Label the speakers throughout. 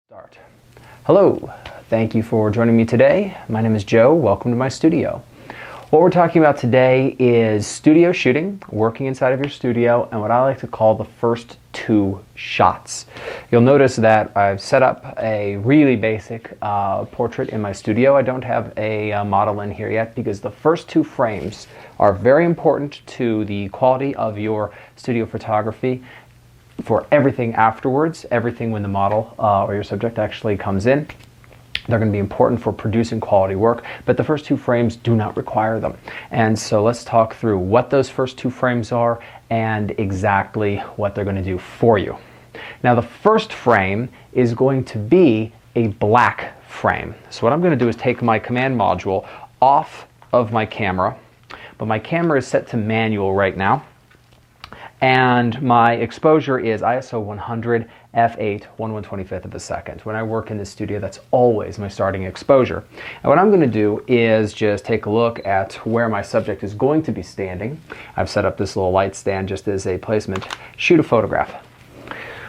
Speaker 1: Start. Hello, thank you for joining me today. My name is Joe. Welcome to my studio. What we're talking about today is studio shooting, working inside of your studio, and what I like to call the first two shots. You'll notice that I've set up a really basic portrait in my studio. I don't have a model in here yet because the first two frames are very important to the quality of your studio photography. For everything afterwards, everything when the model or your subject actually comes in, they're going to be important for producing quality work, but the first two frames do not require them. And so let's talk through what those first two frames are and exactly what they're going to do for you. Now the first frame is going to be a black frame. So what I'm going to do is take my command module off of my camera, but my camera is set to manual right now. And my exposure is ISO 100 f8 1/125th of a second. When I work in the studio, that's always my starting exposure. And what I'm going to do is just take a look at where my subject is going to be standing. I've set up this little light stand just as a placement. Shoot a photograph.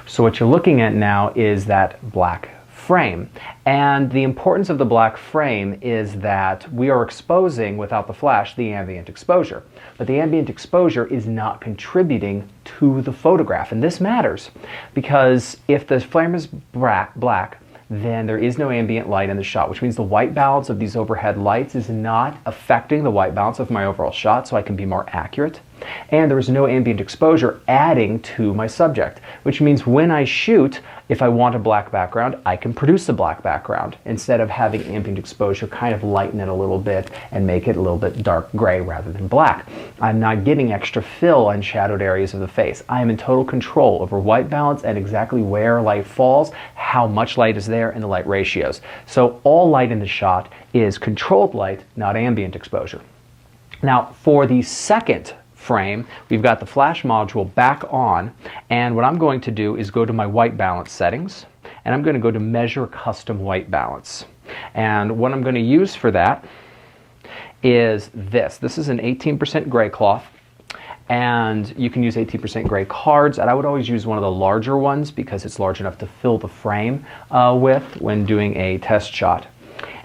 Speaker 1: So what you're looking at now is that black frame. And the importance of the black frame is that we are exposing, without the flash, the ambient exposure. But the ambient exposure is not contributing to the photograph. And this matters because if the frame is black, then there is no ambient light in the shot, which means the white balance of these overhead lights is not affecting the white balance of my overall shot, so I can be more accurate. And there is no ambient exposure adding to my subject, which means when I shoot, if I want a black background, I can produce a black background instead of having ambient exposure kind of lighten it a little bit and make it a little bit dark gray rather than black. I'm not getting extra fill on shadowed areas of the face. I am in total control over white balance and exactly where light falls, how much light is there, and the light ratios. So all light in the shot is controlled light, not ambient exposure. Now for the second frame, we've got the flash module back on, and what I'm going to do is go to my white balance settings, and I'm going to go to measure custom white balance. And what I'm going to use for that is this. This is an 18% gray cloth, and you can use 18% gray cards, and I would always use one of the larger ones because it's large enough to fill the frame with when doing a test shot.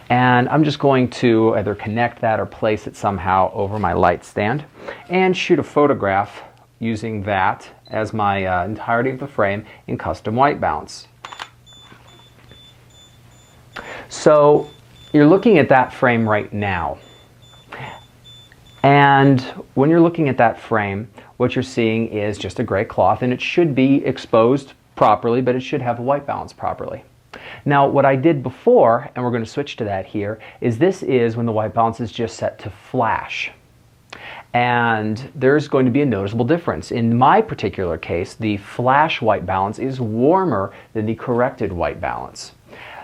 Speaker 1: And I'm just going to either connect that or place it somehow over my light stand and shoot a photograph using that as my entirety of the frame in custom white balance. So you're looking at that frame right now. And when you're looking at that frame, what you're seeing is just a gray cloth, and it should be exposed properly, but it should have a white balance properly. Now what I did before, and we're going to switch to that here, is this is when the white balance is just set to flash. And there's going to be a noticeable difference. In my particular case, the flash white balance is warmer than the corrected white balance.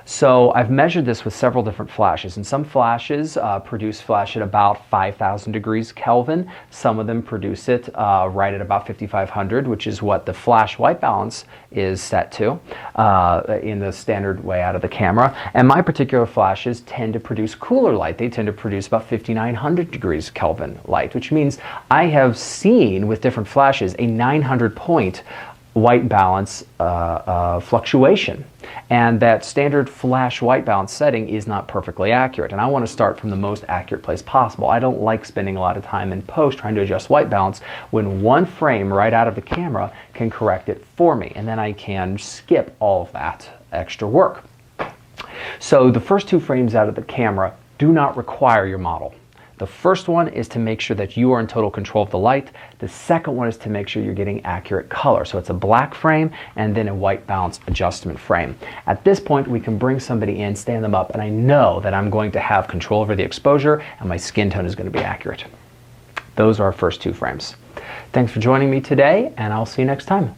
Speaker 1: So I've measured this with several different flashes, and some flashes produce flash at about 5,000 degrees Kelvin. Some of them produce it right at about 5,500, which is what the flash white balance is set to in the standard way out of the camera. And my particular flashes tend to produce cooler light. They tend to produce about 5,900 degrees Kelvin light, which means I have seen with different flashes a 900 point white balance fluctuation, and that standard flash white balance setting is not perfectly accurate, and I want to start from the most accurate place possible. I don't like spending a lot of time in post trying to adjust white balance when one frame right out of the camera can correct it for me, and then I can skip all of that extra work. So the first two frames out of the camera do not require your model. The first one is to make sure that you are in total control of the light. The second one is to make sure you're getting accurate color. So it's a black frame and then a white balance adjustment frame. At this point, we can bring somebody in, stand them up, and I know that I'm going to have control over the exposure and my skin tone is going to be accurate. Those are our first two frames. Thanks for joining me today, and I'll see you next time.